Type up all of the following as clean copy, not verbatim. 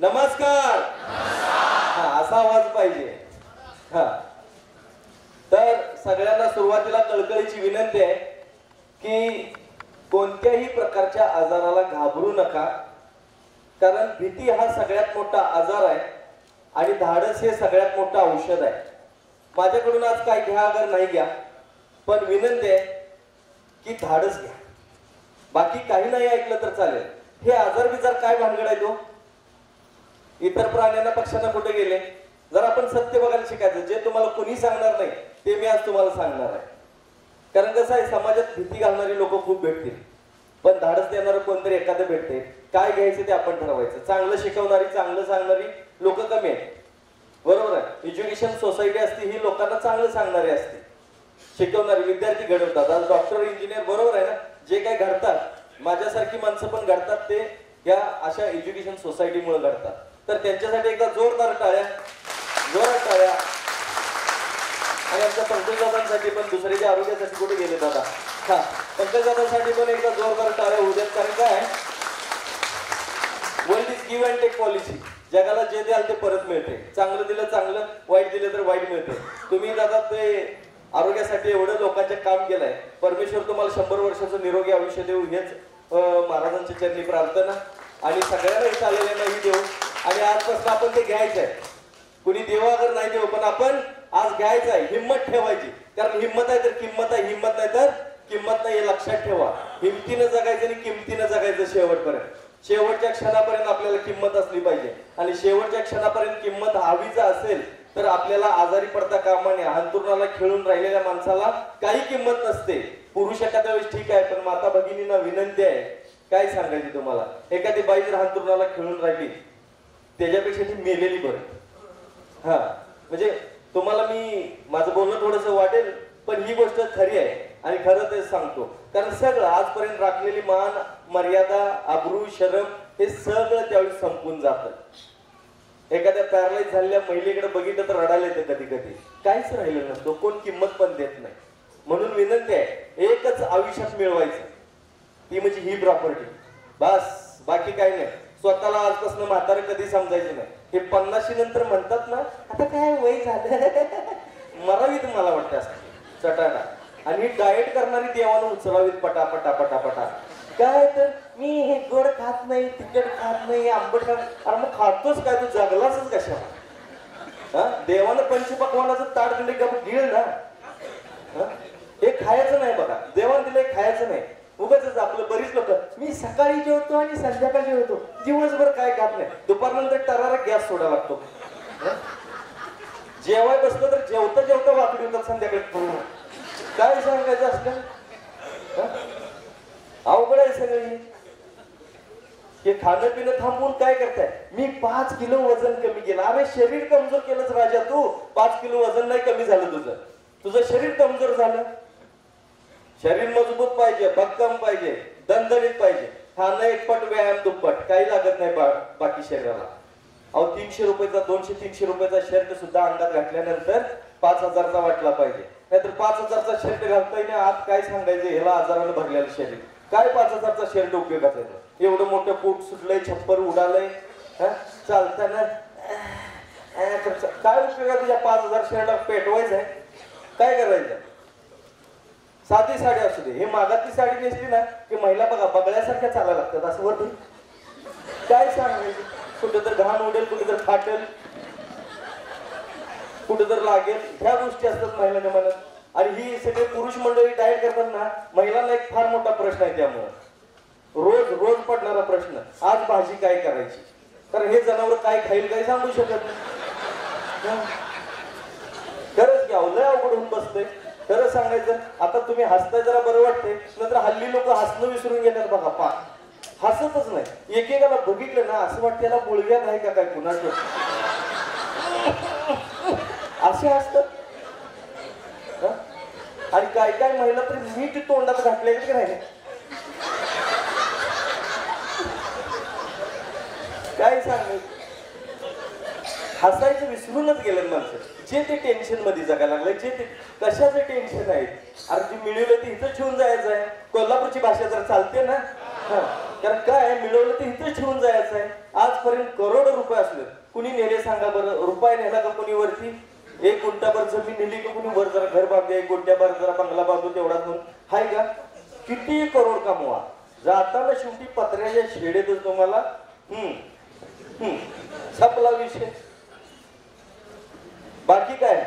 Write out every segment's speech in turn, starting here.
नमस्कार. हा असा आवाज पाहिजे. हा तर सगळ्यांना सुरुवातीला कळकळीची विनंती आहे की कोणत्याही प्रकारच्या आजाराला घाबरू नका, कारण भीती हा सगळ्यात मोठा आजार आहे आणि धाडस हे सगळ्यात मोठं औषध आहे. माझ्याकडून आज काय घ्या अगर नाही घ्या, पण विनंती आहे की धाडस घ्या. बाकी काही नाही ऐकलं तर चालेल. हे आजार बिजार काय भानगड आहे तो? इतर प्राण्यांना पक्ष्यांना कुठे गेले? जर आपण सत्य बघायला शिकायचं, जे तुम्हाला कोणी सांगणार नाही ते मी आज तुम्हाला सांगणार आहे. कारण कसं आहे, समाजात भीती घालणारी लोक खूप भेटतील, पण धाडस देणारं कोणतरी एखादं भेटते. काय घ्यायचं ते आपण ठरवायचं. चांगलं शिकवणारी, चांगलं सांगणारी लोक कमी आहेत, बरोबर आहे. एज्युकेशन सोसायटी असते ही लोकांना चांगलं सांगणारी असते, शिकवणारी विद्यार्थी घडवतात. आज डॉक्टर, इंजिनियर, बरोबर आहे ना, जे काही घडतात, माझ्यासारखी माणसं पण घडतात, ते या अशा एज्युकेशन सोसायटीमुळे घडतात. तर त्यांच्यासाठी एकदा जोरदार टाळ्या, जोरात टाळ्या. आणि आमच्या पंकजदादांसाठी पण, दुसरे जे आरोग्यासाठी कुठे गेले दादा, हा पंकजदादांसाठी पण एकदा जोरदार टाळ्या होऊ द्यात. कारण काय, world is give and take policy. जगाला जे द्याल ते परत मिळते. चांगलं दिलं चांगलं, वाईट दिलं तर वाईट मिळते. तुम्ही दादा ते आरोग्यासाठी एवढं लोकांचे काम केलंय. परमेश्वर तुम्हाला 100 वर्षाचं निरोगी आयुष्य देऊ, हेच महाराजांच्या चरणी प्रार्थना. आणि सगळ्यांना इथं आलेल्यांनाही देऊ. आणि आजपासून आपण ते घ्यायचं आहे. कुणी देवा अगर नाही देऊ, पण आपण आज घ्यायचं आहे. हिंमत ठेवायची, कारण हिंमत आहे तर किंमत आहे, हिंमत नाही तर किंमत नाही, हे लक्षात ठेवा. हिमतीनं जगायचं आणि किमतीनं जगायचं शेवटपर्यंत. शेवटच्या क्षणापर्यंत आपल्याला किंमत असली पाहिजे. आणि शेवटच्या क्षणापर्यंत किंमत हवीच असेल तर आपल्याला आजारी पडता कामा नये. अंथरुणाला खेळून राहिलेल्या माणसाला काही किंमत नसते. पुरुष एखाद्या वेळेस ठीक आहे, पण माता भगिनींना विनंती आहे, काय सांगायची तुम्हाला, एखादी बाई जर अंथरुणाला खेळून राहिली त्याच्यापेक्षा ती मेलेली बरं. हा म्हणजे तुम्हाला मी माझं बोलणं थोडस वाटेल, पण ही गोष्ट खरी आहे आणि खरं तेच सांगतो. कारण सगळं आजपर्यंत राखलेली मान मर्यादा, आबरू, शरम हे सगळं त्यावेळी संपून जातं. एखाद्या पॅरालाइज झालेल्या महिलेकडे बघितलं तर रडायला येतं कधी कधी. काहीच राहिलं नसतं, कोण किंमत पण देत नाही. म्हणून विनंती आहे, एकच आयुष्यात मिळवायचं, ती म्हणजे ही प्रॉपर्टी, बस. बाकी काही नाही. स्वतःला आजपासून म्हातारं कधी समजायचं नाही. हे 50 नंतर म्हणतात ना, आता काय वय झालं, मरावीत मला वाटतं असं चटाटा. आणि डाएट करणारी देवानं उचलावीत पटापटा पटापटा. काय तर मी हे गोड खात नाही, तिखट खात नाही, आंबट खात. अरे मग खातोच काय, तू जगलाच कशा? हा देवानं पंचपक्वानाचं ताट दिले का गिळ ना. हे खायचं नाही बघा, देवानं दिलंय खायचं नाही. उगाच आपलं बरीच लोक, मी सकाळी जेवतो आणि संध्याकाळी जेवतो, दिवसभर काय खात नाही, दुपारनंतर टरारा गॅस सोडा लागतो. जेवाय बसलं तर जेवता जेवता वाकडी होतात संध्याकाळी. काय सांगायचं असतं, अवघड आहे सगळं हे. खाणं पिणं थांबवून काय करताय, मी 5 किलो वजन कमी केलं. अरे शरीर कमजोर केलंच राजा तू. 5 किलो वजन नाही कमी झालं तुझं, तुझं शरीर कमजोर झालं. शरीर मजबूत पाहिजे, भक्कम पाहिजे, दणदणीत पाहिजे. खाणं एकपट, व्यायाम दुप्पट, काही लागत नाही बाकी शरीराला. अहो 300 रुपयाचा, 200-300 रुपयाचा शर्ट सुद्धा अंगात घातल्यानंतर 5000चा वाटला पाहिजे. नाहीतर 5000चा शर्ट घालतोय ना आत, काय सांगायचं, ह्याला आजारानं भरलेलं शरीर. काय 5000चा शर्ट उपयोगाचा आहे? एवढं मोठं पोट सुटलंय, छप्पर उडालंय, चालताना काय उपयोग आहे तुझ्या 5000 शर्ट पेटवायचं आहे? काय करायचं? साधी साडी असू दे, हे मागातली साडी नेसली ना की महिला बघा बगळ्यासारख्या चालायला लागतात असं वरती. काय सांगायचं, कुठं तर घाण उडेल, कुठे तर फाटेल, कुठं तर लागेल, ह्या गोष्टी असतात महिलांच्या मनात. आणि ही सगळे पुरुष मंडळी डाएट करतात ना, महिलांना एक फार मोठा प्रश्न आहे. त्यामुळे रोज रोज पडणारा प्रश्न, आज भाजी काय करायची, कारण हे जनावर काय खाईल काही सांगू शकत नाही. खरंच घ्या, लय अवघड होऊन बसतंय. खरं सांगायचं, आता तुम्ही हसताय जरा बरं वाटते, नंतर हल्ली लोक हसणं विसरून गेल्यात बघा. हसतच नाही. एकेकाला बघितलं ना असं वाटतं याला बोलव्यात आहे का काय कुणाचं, असे असतात. आणि काय काय महिला तरी मीठ तोंडात घातले की नाही, काय सांगायचं. हसायचं विसरूनच गेलं माणसं. जे ते टेन्शन मध्ये जगायला लागले, जे ते कशाचं टेन्शन आहे. अरे जे मिळवलं ते इथं ठेवून जायचं आहे. कोल्हापूरची भाषा जर चालते ना, कारण काय मिळवलं ते इथेच ठेवून जायचं आहे. आजपर्यंत करोडो रुपये असले, कुणी नेले सांगा बरं? रुपये नेला का कुणी वरती? एक गुंठाभर जमीन नेली का कुणी वर जरा घर बांधू, एक गुंठ्याभर जरा बंगला बांधू, तेवढाच म्हणून हाय का? किती करोड कमवा, जाताना शेवटी पत्र्याच्या शेडेतच तुम्हाला संपला विषय. बाकी काय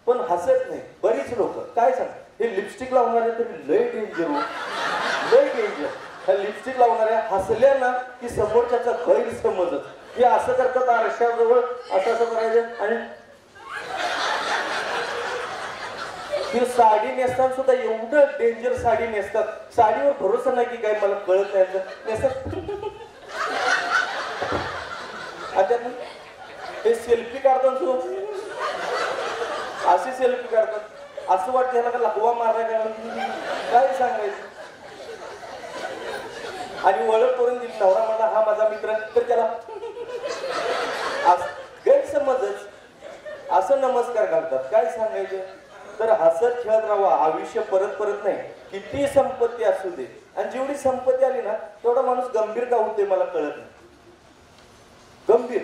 पण हसत नाही बरीच लोक. काय सांग, हे लिपस्टिक लावणारे तरी लय डेंजर, लय डेंजर. ह्या लिपस्टिक लावणाऱ्या हसल्या ना की समोरच्याचा गैरसमजच. हे असं करतात आरशाजवळ असं असं करायचं, आणि ती साडी नेसताना सुद्धा एवढं डेंजर साडी नेसतात. साडीवर भरोसा नाही की काय मला कळत नाही नेसतात. हे सेल्फी काढतात सुद्धा अशी सेल्फी काढतात. असं वाटतं ह्याला का लकवा मारला काय सांगायचं. आणि ओळख करून दिली नवरा मला हा माझा मित्र, तर त्याला गैरसमजच. असं नमस्कार घालतात. काय सांगायचं. तर हसत खेळत राहा, आयुष्य परत परत नाही. किती संपत्ती असू दे, आणि जेवढी संपत्ती आली ना तेवढा माणूस गंभीर का होते मला कळत नाही. गंभीर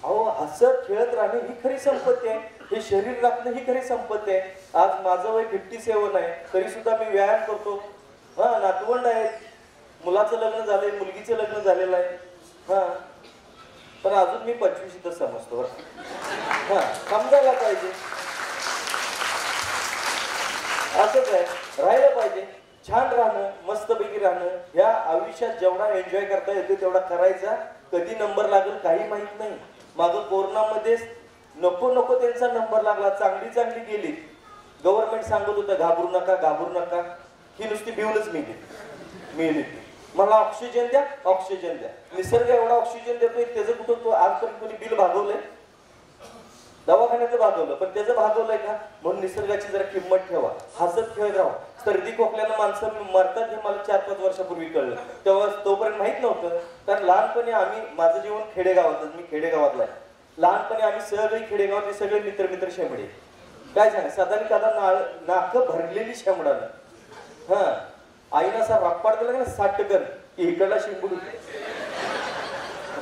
अहो, हसत खेळत राहणे ही खरी संपत्ती आहे. हे शरीर राखणं ही खरी संपत्ती आहे. आज माझं वय 57 आहे, तरी सुद्धा मी व्यायाम करतो. हा, नातवंड आहेत, मुलाचं लग्न झालंय, मुलगीचं लग्न झालेलं आहे. हा, पण अजून मी 25 इथं समजतो. हा, समजायला पाहिजे. असंच आहे, राहिलं पाहिजे. छान राहणं, मस्तपैकी राहणं. या आयुष्यात जेवढा एन्जॉय करता येतो तेवढा करायचा. कधी नंबर लागेल काही माहित नाही. मागं कोरोनामध्ये नको नको त्यांचा नंबर लागला, चांगली चांगली गेली. गव्हर्नमेंट सांगत होतं घाबरू नका, घाबरू नका. ही नुसती बिवलच मिळली. मला ऑक्सिजन द्या, ऑक्सिजन द्या. निसर्ग एवढा ऑक्सिजन देतोय, त्याचं कुठं तो आजपर्यंत कोणी बिल भागवलंय? दवाखान्याचं भागवलं, पण त्याचं भागवलंय का? म्हणून निसर्गाची जरा किंमत ठेवा, हसत खेळत राहा. सर्दी खोकल्यानं माणसं मरतात हे मला 4-5 वर्षापूर्वी कळलं. तेव्हा तोपर्यंत माहित नव्हतं. कारण लहानपणी माझं जीवन खेडेगावातच, मी खेडेगावातला आहे. लहानपणी आम्ही सगळी खेडेगावातले सगळे मित्र शेंबडे. काय सांगा, साधारण कदा नाक भरलेली शेंबडानं. हा, आईनं असा रप्पाड दिला ना 60 टन की इकडला शिंबूड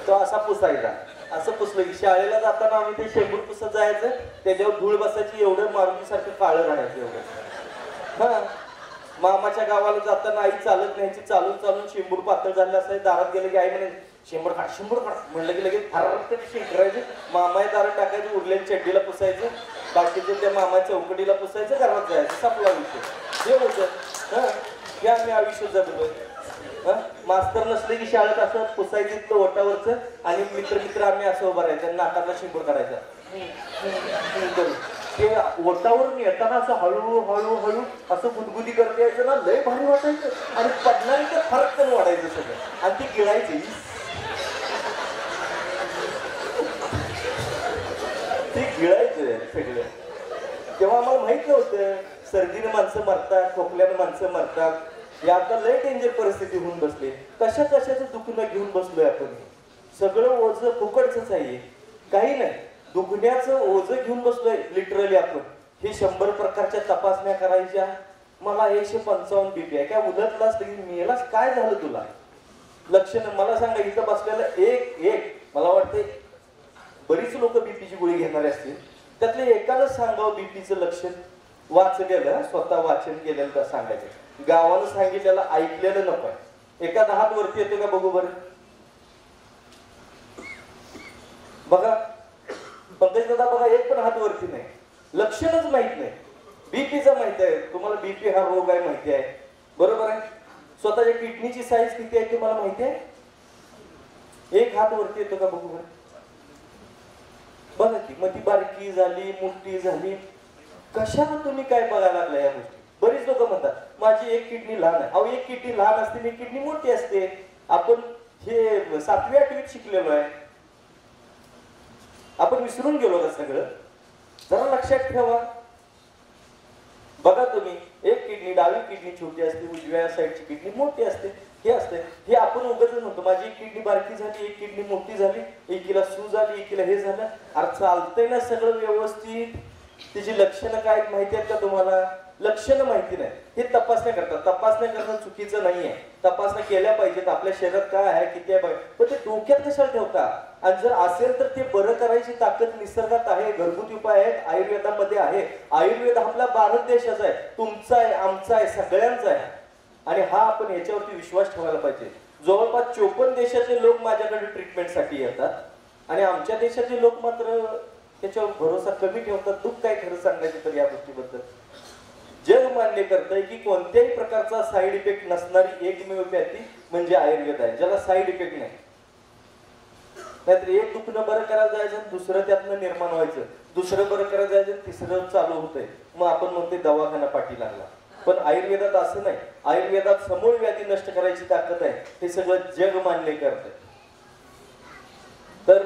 तो असा पुसायचा. असं पुसलं की शाळेला जाताना आम्ही ते शेंबूड पुसत जायचं, त्याच्यावर धूळ बसायची, एवढं मारुतीसारखं काळं राहायचं एवढं. हा, मामाच्या गावाला जाताना आई चालत न्यायची, चालून शेंबूड पातळ झालं असायचं. दारात गेलं की आई म्हणे शेंबूड काढ म्हणलं की लगेच फरार शिंकरायचे. मामाय दारात टाकायचं, उरलेल्या चड्डीला पुसायचं, बाकीचं त्या मामा चौकटीला पुसायचं, घरात जायचं. संपला विषय. हे होतं. हा, हे आम्ही आयुष्य जगलोय. मास्तर नसले की शाळेत असं पुसायचं इथलं ओटावरचं, आणि मित्र आम्ही असं उभं राहायचं, नाकातला शिंबूड काढायचा. ते ओटावरून येताना असं हळू असं गुदगुदी करता यायचं ना, लय भारी वाटायचं. आणि पडणारी तर फरक पण वाढायचं सगळं, आणि ती गिळायची. ती गिळायचं सगळं. तेव्हा आम्हाला माहित नव्हतं सर्दीने माणसं मरतात, खोकल्याने माणसं मरतात. हे आता लय डेंजर परिस्थिती होऊन बसले. कशाचं दुखणं घेऊन बसलोय आपण. सगळं ओझं फुकटच आहे, काही नाही. दुखण्याचं ओझं घेऊन बसलोय लिटरली आपण. हे 100 प्रकारच्या तपासण्या करायच्या. मला 155 BP आहे. काय उलटलाच तरी मेलाच, काय झालं तुला? लक्षण मला सांगा. इथं बसलेलं एक मला वाटते बरीच लोक बीपीची गोळी घेणारे असतील. त्यातले एकालाच सांगावं बीपीचं लक्षण. वाचलेलं, स्वतः वाचन केलेलं तर सांगायचं. गावानं सांगितलेलं ऐकलेलं नको. एखादा हात वरती येतो का बघू बरं. बघा पंकज दादा, बघा एक पण हात वरती नाही. लक्षणच माहित नाही. बीपीचं माहिती आहे तुम्हाला, बीपी हा रोग आहे माहिती आहे, बरोबर आहे. स्वतःच्या किडनीची साईज किती आहे तुम्हाला माहिती आहे? एक हात वरती येतो का बघू बरं. बघा की मग ती बारकी झाली, मोठी झाली. कशाला तुम्ही काय बघायला लागला या गोष्टी? बरीच लोक म्हणतात माझी एक किडनी लहान आहे. अहो, एक किडनी लहान असते, एक किडनी मोठी असते. आपण हे 7वी 8वीत शिकलेलो आहे. आपण विसरून गेलो का सगळं? जरा लक्षात ठेवा. बघा तुम्ही, एक किडनी, डावी किडनी छोटी असते, उजव्या साईडची किडनी मोठी असते. हे असते, हे आपण उगाच म्हणतो माझी एक किडनी बारकी झाली, एक किडनी मोठी झाली, एकीला सूज आली, एकीला हे झालं. अरे चालतंय ना सगळं व्यवस्थित? तिची लक्षणं काय माहिती आहेत का तुम्हाला? लक्षणं माहिती नाही, हे तपासण्या करतात. तपासण्या करणं चुकीचं नाहीये, तपासण्या केल्या पाहिजेत. आपल्या शरीरात काय आहे, किती आहे पण ते डोक्यात कशाला ठेवता? आणि जर असेल तर ते बरं करायची ताकद निसर्गात आहे, घरगुती उपाय आहेत, आयुर्वेदामध्ये आहे. आयुर्वेद आपला भारत देशाचा आहे, तुमचा आहे, आमचा आहे, सगळ्यांचा आहे. आणि हा आपण याच्यावरती विश्वास ठेवायला पाहिजे. जवळपास 54 देशातले लोक माझ्याकडे ट्रीटमेंटसाठी येतात आणि आमच्या देशाचे लोक मात्र त्याच्यावर भरोसा कमी ठेवतात. दुःख काय खरं सांगायचं तर या गोष्टीबद्दल जग मान्य करतंय की कोणत्याही प्रकारचा साईड इफेक्ट नसणारी एकमेव व्याधी म्हणजे आयुर्वेद आहे, ज्याला साईड इफेक्ट नाही. नाहीतर एक दुखणं बरं करायला जायचं, दुसरं त्यातनं निर्माण व्हायचं, दुसरं बरं करायला जायचं, तिसरं चालू होतंय, मग आपण म्हणते दवाखाना पाठी लागला. पण आयुर्वेदात असं नाही. आयुर्वेदात समूळ व्याधी नष्ट करायची ताकद आहे, हे सगळं जग मान्य करतंय. तर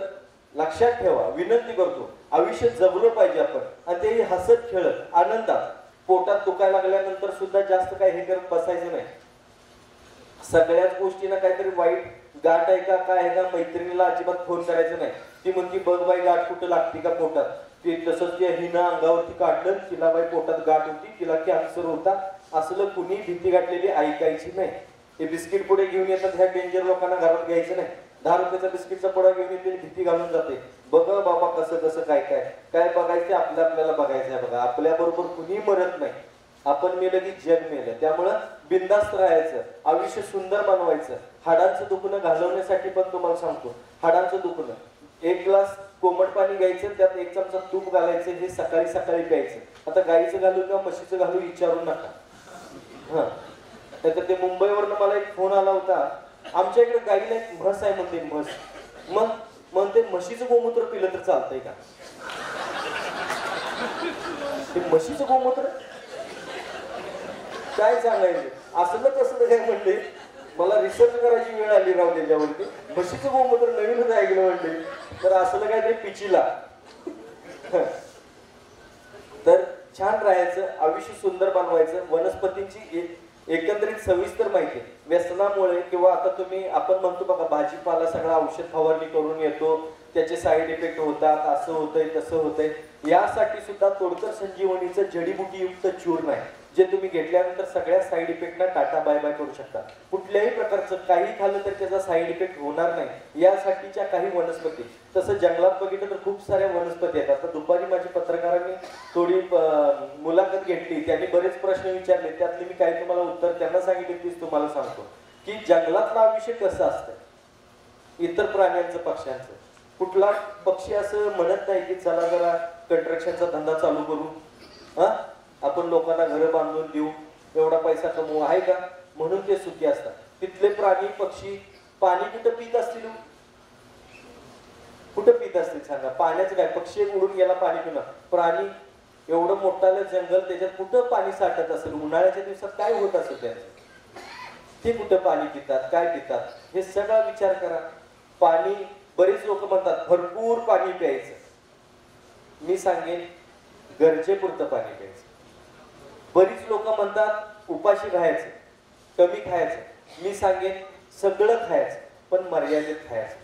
लक्षात ठेवा, विनंती करतो, आयुष्य जगलं पाहिजे आपण, आणि तेही हसत खेळत आनंदात. पोटात दुखायला लागल्यानंतर सुद्धा जास्त काय हे करत बसायचं नाही. सगळ्याच गोष्टींना काहीतरी वाईट गाठ आहे का काय आहे का, मैत्रिणीला अजिबात फोन करायचं नाही. ती म्हणती बघ बाई गाठ कुठं लागते का पोटात, ते तसंच ते हिनं अंगावरती काढलं, तिला बाई पोटात गाठ होती, तिला कॅन्सर होता, असलं कुणी भीती गाठलेली ऐकायची नाही. हे बिस्किट पुढे घेऊन येतात, ह्या डेंजर लोकांना घरात घ्यायचं नाही. 10 रुपयाचा बिस्किटचा पुडा घेऊन येते, भीती घालून जाते. बघा बाबा कसं कसं काय काय काय बघायचं, आपल्याला बघायचं आहे. बघा आपल्या बरोबर कुणी मरत नाही, आपण मेलं की जग मेलं. त्यामुळं बिनधास्त राहायचं, आयुष्य सुंदर बनवायचं. हाडांचं दुखणं घालवण्यासाठी पण तुम्हाला सांगतो, हाडांचं दुखणं 1 ग्लास कोमट पाणी घ्यायचं, त्यात 1 चमचा तूप घालायचं, हे सकाळी सकाळी प्यायचं. आता गाईचं घालू का म्हशीचं घालू विचारू नका. हा नाहीतर ते मुंबईवरनं मला एक फोन आला होता, आमच्या इकडे गाईला एक म्हस आहे म्हणते, म्हस मग म्हणते म्हशीचं गोमूत्र पिलं तर चालतंय का? ते म्हशीचं गोमूत्र काय सांगायचं, असलं कसलं काय म्हणले. मला रिसर्च करायची वेळ आली राव त्याच्यावरती. म्हशीचं गोमूत्र नवीनच ऐकलं म्हणले, तर असलं काहीतरी पिचीला. तर छान राहायचं, आयुष्य सुंदर बनवायचं. वनस्पतींची एकंदरीत सविस्तर माहिती व्यसनामुळे किंवा आता तुम्ही आपण म्हणतो बघा भाजीपाला सगळा औषध फवारणी करून येतो, त्याचे साईड इफेक्ट होतात, असं होतंय तसं होतंय. यासाठी सुद्धा तोडकर संजीवनीचं जडीबुटीयुक्त चूर्ण आहे, जे तुम्ही घेतल्यानंतर सगळ्या साईड इफेक्टला टाटा बाय बाय करू शकता. कुठल्याही प्रकारचं काही खाल्लं तर त्याचा साईड इफेक्ट होणार नाही, यासाठीच्या काही वनस्पती. तसं जंगलात बघितलं तर खूप साऱ्या वनस्पती आहेत. आता दुपारी माझ्या पत्रकारांनी थोडी मुलाखत घेतली, त्यांनी बरेच प्रश्न विचारले, त्यातले मी काही तुम्हाला उत्तर त्यांना सांगितले तीच तुम्हाला सांगतो की जंगलातलं आयुष्य कसं असतं इतर प्राण्यांचं पक्ष्यांचं. कुठला पक्षी असं म्हणत नाही की चला जरा कंस्ट्रक्शनचा धंदा चालू करू, हा आपण लोकांना घर बांधून देऊ, एवढा पैसा कमवू, आहे का? म्हणून ते सुखी असतात. तिथले प्राणी पक्षी पाणी कुठं पित असतील, कुठं पित असतील सांगा? पाण्याचं काय, पक्षी उडून गेला पाणी पिणं, प्राणी एवढं मोठालं जंगल त्याच्यात कुठं पाणी साठत असेल? उन्हाळ्याच्या दिवसात काय होत असेल त्याचं? ते कुठं पाणी पितात, काय पितात, हे सगळा विचार करा. पाणी बरेच लोक म्हणतात भरपूर पाणी प्यायचं, मी सांगेन गरजेपुरतं पाणी प्यायचं. बरीच लोक म्हणतात उपाशी राहायचं, कमी खायचं, मी सांगेन सगळं खायचं पण मर्यादित खायचं.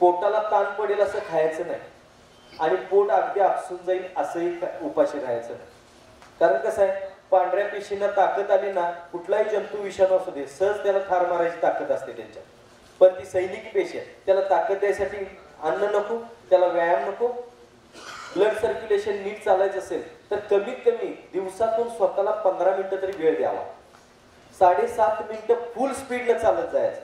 पोटाला ताण पडेल असं खायचं नाही आणि पोट अगदी आपसून जाईल असंही उपाशी राहायचं नाही. कारण कसं आहे, पांढऱ्या पेशींना ताकद आली ना, कुठलाही जंतू विषाणू असू दे सहज त्याला ठार मारायची ताकद असते त्यांच्यात. पण ती सैनिकी पेशी आहे, त्याला ताकद द्यायसाठी अन्न नको, त्याला व्यायाम नको. ब्लड सर्क्युलेशन नीट चालायचं असेल तर कमीत कमी दिवसातून स्वतःला 15 मिनिटं तरी वेळ द्यावा. 7.5 मिनिटं फुल स्पीडनं चालत जायचं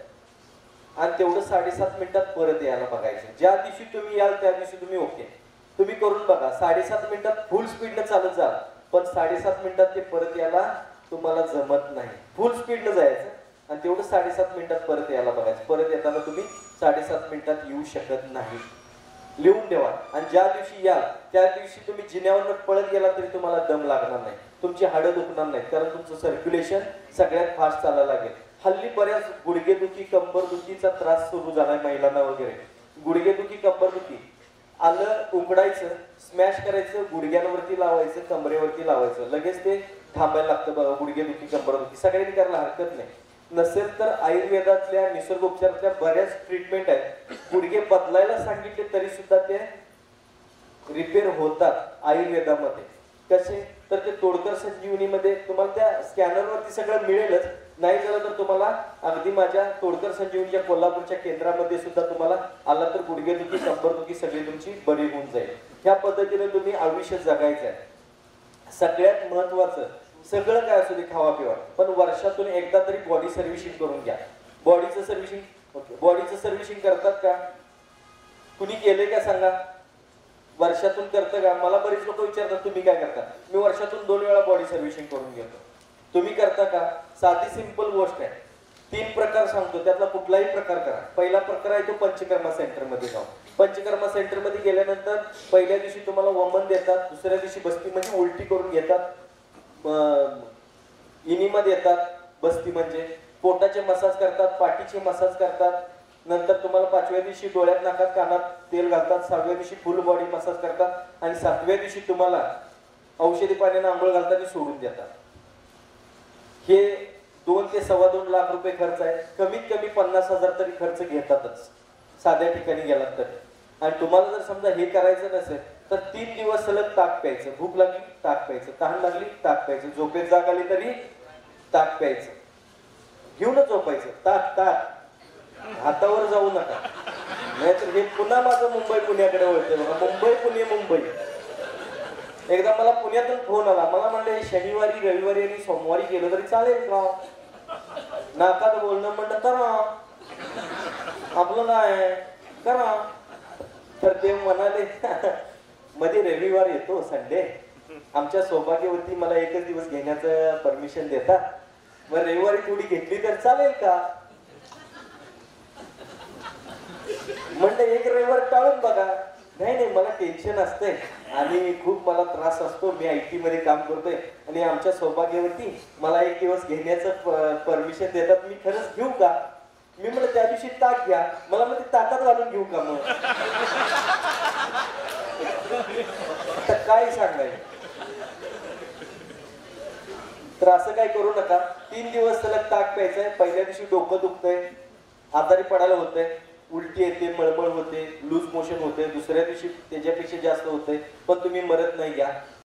आणि तेवढं 7.5 मिनिटात परत यायला बघायचं. ज्या दिवशी तुम्ही याल त्या दिवशी तुम्ही ओके, तुम्ही करून बघा. 7.5 मिनिटात फुल स्पीडनं चालत जा, पण 7.5 मिनिटात ते परत यायला तुम्हाला जमत नाही. फुल स्पीडनं जायचं आणि तेवढं 7.5 मिनिटात परत यायला बघायचं. परत येताना तुम्ही 7.5 मिनिटात येऊ शकत नाही. लिहून ठेवा. आणि ज्या दिवशी याल त्या दिवशी तुम्ही जिन्यावरनं पळत गेला तरी तुम्हाला दम लागणार नाही, तुमची हाडं दुखणार नाहीत, कारण तुमचं सर्क्युलेशन सगळ्यात फास्ट चालायला लागेल. हल्ली बऱ्याच गुडघेदुखी कंबरदुखीचा त्रास सुरू झालाय महिलांना वगैरे. गुडघेदुखी कंबरदुखी आलं उघडायचं, स्मॅश करायचं, गुडघ्यांवरती लावायचं, कमरेवरती लावायचं, लगेच ते थांबायला लागतं. बघा गुडघेदुखी कंबरदुखी सगळ्यांनी करायला हरकत नाही. नसेल तर आयुर्वेदातल्या निसर्गोपचारातल्या बऱ्याच ट्रीटमेंट आहेत. गुडघे बदलायला सांगितले तरी सुद्धा ते रिपेअर होतात आयुर्वेदामध्ये. कसे? तर ते तोडकर संजीवनीमध्ये तुम्हाला त्या स्कॅनरवरती सगळं मिळेलच. नाही झालं तर तुम्हाला अगदी माझ्या तोडकर संजीवनीच्या कोल्हापूरच्या केंद्रामध्ये सुद्धा तुम्हाला आला तर गुडघेदुखी कंबरदुखी सगळी तुमची बरी होऊन जाईल. ह्या पद्धतीने तुम्ही आयुष्य जगायचं आहे. सगळ्यात महत्वाचं सगळं काय असू दे खावा पिवा, पण वर्षातून एकदा तरी बॉडी सर्व्हिसिंग करून घ्या. बॉडीचं सर्व्हिसिंग ओके, बॉडीचं सर्व्हिसिंग करतात का? कुणी केले का सांगा? वर्षातून करतं का? मला बरीच लोक विचारतात तुम्ही काय करता. मी वर्षातून 2 वेळा बॉडी सर्व्हिसिंग करून घेतो. तुम्ही करता का? साधी सिंपल गोष्ट आहे. 3 प्रकार सांगतो, त्यातला कुठलाही प्रकार करा. पहिला प्रकार आहे तो पंचकर्मा सेंटर मध्ये जाऊ. पंचकर्मा सेंटर मध्ये गेल्यानंतर पहिल्या दिवशी तुम्हाला वमन देतात, दुसऱ्या दिवशी बस्ती म्हणजे उलटी करून घेतात, इनिमा देतात. बस्ती म्हणजे पोटाचे मसाज करतात, पाठीचे मसाज करतात. नंतर तुम्हाला 5व्या दिवशी डोळ्यात नाकात कानात तेल घालतात, 6व्या दिवशी फुल बॉडी मसाज करतात आणि 7व्या दिवशी तुम्हाला औषधी पाण्याने आंघोळ घालताना सोडून देतात. हे 2 ते 2.25 लाख रुपये खर्च आहे. कमीत कमी 50,000 तरी खर्च घेतातच साध्या ठिकाणी गेलात तर. आणि तुम्हाला जर समजा हे करायचं नसेल तर 3 दिवस सलग ताक प्यायचं. भूक लागली ताक प्यायचं, तहान लागली ताक प्यायचं, झोपेत जाग आली तरी ताक प्यायचं, घेऊनच झोपायचं. ताक ताक, हातावर जाऊ नका, नाहीतर हे पुन्हा माझं मुंबई पुण्याकडे वळते बघा. मुंबई पुणे मुंबई. एकदा मला पुण्यातून फोन आला, मला म्हणले शनिवारी रविवारी आणि सोमवारी गेलो तरी चालेल का? नाकात बोलणं म्हणलं करा, आपलं काय करा. तर ते म्हणाले मध्ये रविवार येतो संडे, आमच्या सौभाग्यवती मला एकच दिवस घेण्याचं परमिशन देता, मग रविवारी थोडी घेतली तर चालेल का? म्हणलं एक रविवार टाळून बघा. नाही नाही मला टेन्शन असतंय आणि खूप मला त्रास असतो, मी IT मध्ये काम करतोय आणि आमच्या सौभाग्यवती मला एक दिवस घेण्याचं परमिशन देतात, मी खरंच घेऊ का? मी म्हणलं त्या दिवशी ताक घ्या. मला मग ते ताकात घालून घेऊ का? मग आता काय सांगाय. तर असं काय करू नका. 3 दिवस सलग ताक प्यायचंय. पहिल्या दिवशी डोकं दुखतंय, आजारी पडायला होतंय, उलटी येते, मळमळ होते, लूज मोशन होते, दुसऱ्या दिवशी त्याच्यापेक्षा जास्त होतंय, पण तुम्ही मरत नाही. घ्या